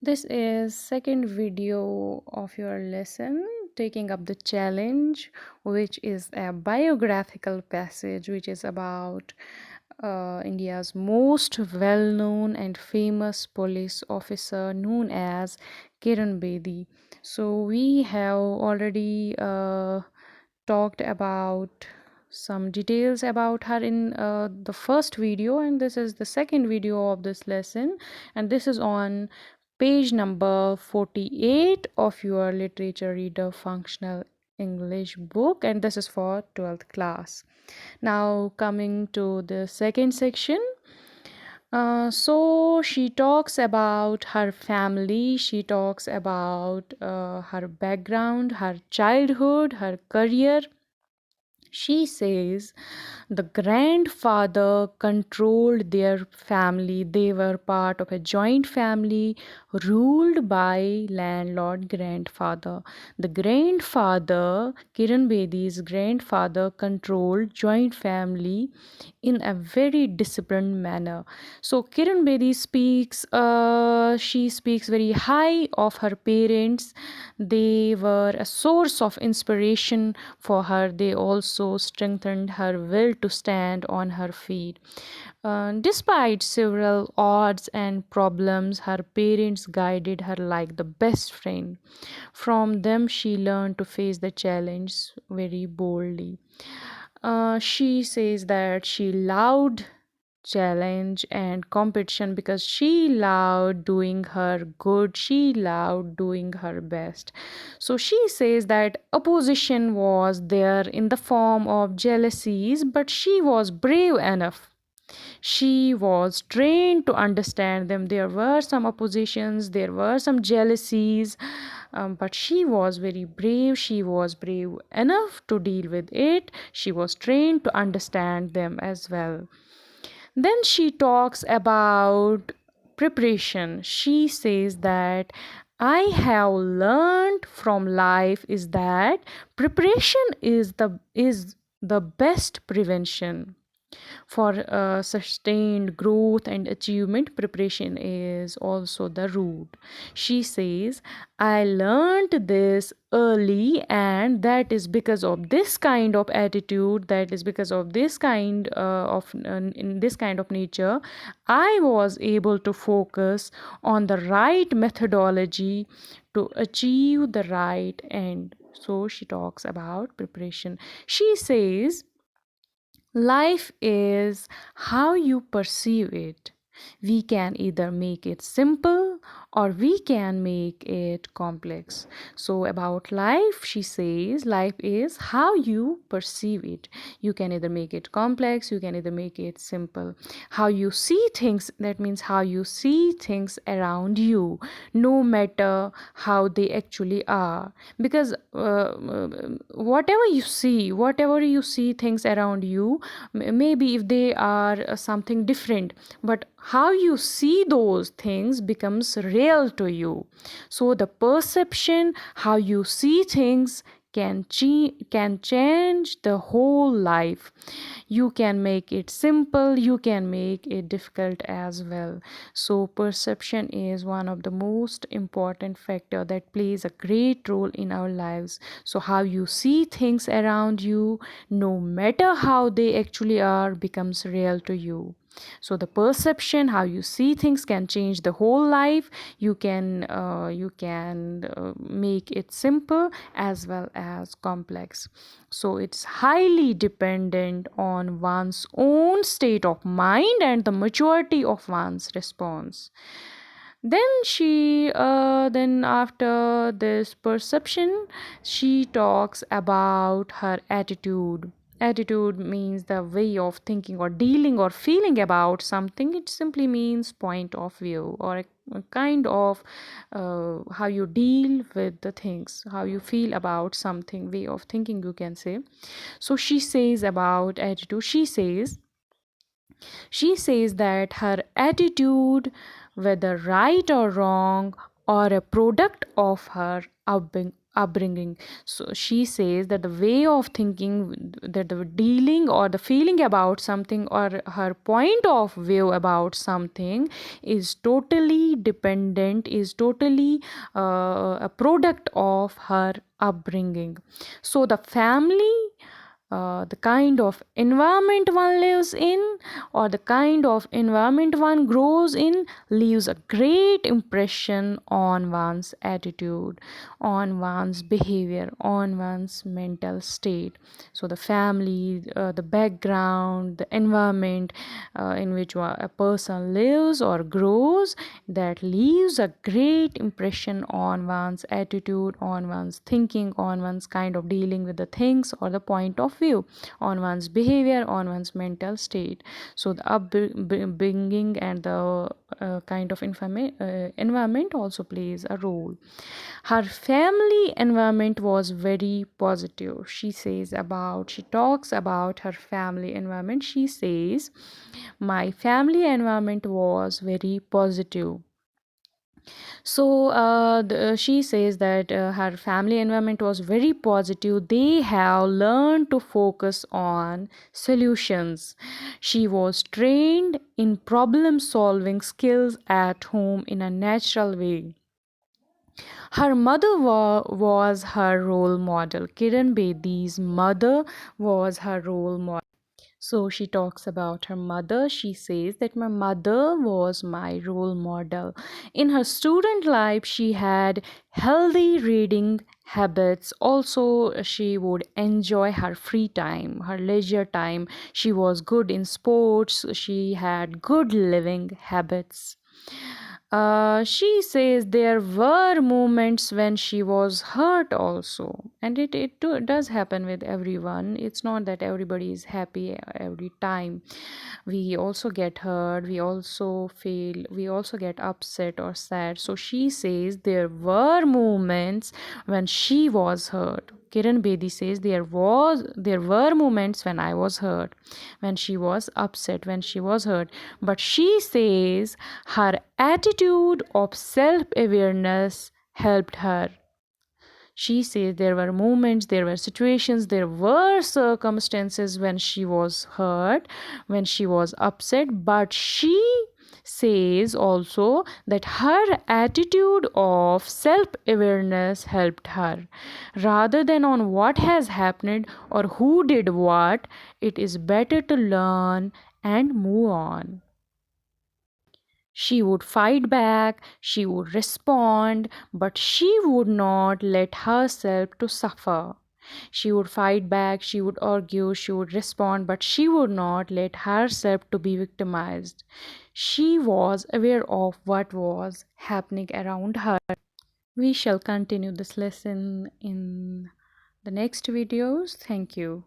This is second video of your lesson taking up the challenge, which is a biographical passage which is about India's most well-known and famous police officer known as Kiran Bedi. So we have already talked about some details about her in the first video, and this is the second video of this lesson, and this is on page number 48 of your literature reader functional English book, and this is for 12th class. Now coming to the second section. So she talks about her family, she talks about her background, her childhood, her career. She says the grandfather controlled their family. They were part of a joint family ruled by landlord grandfather. The grandfather, Kiran Bedi's grandfather, controlled joint family in a very disciplined manner. So Kiran Bedi speaks, she speaks very high of her parents. They were a source of inspiration for her. They also strengthened her will to stand on her feet. Despite several odds and problems, her parents guided her like the best friend. From them, she learned to face the challenge very boldly. She says that she loved challenge and competition because she loved doing her good, she loved doing her best. So she says that opposition was there in the form of jealousies, but she was brave enough, she was trained to understand them. There were some oppositions, there were some jealousies, but she was very brave. She was brave enough to deal with it. She was trained to understand them as well. Then she talks about preparation. She says that I have learned from life is that preparation is the best prevention. For sustained growth and achievement, preparation is also the root. She says, I learned this early, and that is because of this kind of attitude, that is because of this kind in this kind of nature, I was able to focus on the right methodology to achieve the right end. So she talks about preparation. She says, life is how you perceive it. We can either make it simple or we can make it complex. So, about life, she says, life is how you perceive it. You can either make it complex, you can either make it simple. How you see things, that means how you see things around you, no matter how they actually are. Because whatever you see things around you, maybe if they are something different, but how you see those things becomes real to you. So the perception, how you see things, can change the whole life. You can make it simple, you can make it difficult as well. So perception is one of the most important factor that plays a great role in our lives. So how you see things around you, no matter how they actually are, becomes real to you. So the perception, how you see things, can change the whole life. You can make it simple as well as complex. So it's highly dependent on one's own state of mind and the maturity of one's response. Then after this perception, she talks about her attitude. Attitude means the way of thinking or dealing or feeling about something. It simply means point of view, or a kind of how you deal with the things, how you feel about something, way of thinking, you can say. So she says about attitude, she says that her attitude, whether right or wrong, or a product of her upbringing. So she says that the way of thinking, that the dealing or the feeling about something, or her point of view about something, is totally dependent, is totally a product of her upbringing. So the family, the kind of environment one lives in, or the kind of environment one grows in, leaves a great impression on one's attitude, on one's behavior, on one's mental state. So the family, the background, the environment in which a person lives or grows, that leaves a great impression on one's attitude, on one's thinking, on one's kind of dealing with the things or the point of view, on one's behavior, on one's mental state. So the upbringing and the kind of environment also plays a role. Her family environment was very positive. She talks about her family environment. She says, my family environment was very positive. So she says that her family environment was very positive. They have learned to focus on solutions. She was trained in problem solving skills at home in a natural way. Her mother was her role model. Kiran Bedi's mother was her role model. So she talks about her mother. She says that my mother was my role model. In her student life, she had healthy reading habits. Also, she would enjoy her free time, her leisure time. She was good in sports. She had good living habits. She says there were moments when she was hurt also, and it does happen with everyone. It's not that everybody is happy every time. We also get hurt, we also feel, we also get upset or sad. So she says there were moments when she was hurt. Kiran Bedi says there were moments when I was hurt, when she was upset, when she was hurt. But she says her attitude of self-awareness helped her. She says there were moments, there were situations, there were circumstances when she was hurt, when she was upset, but she says also that her attitude of self awareness helped her. Rather than on what has happened or who did what, it is better to learn and move on. She would fight back, she would respond, but she would not let herself to suffer. She would fight back, she would argue, she would respond, but she would not let herself to be victimized. She was aware of what was happening around her. We shall continue this lesson in the next videos. Thank you.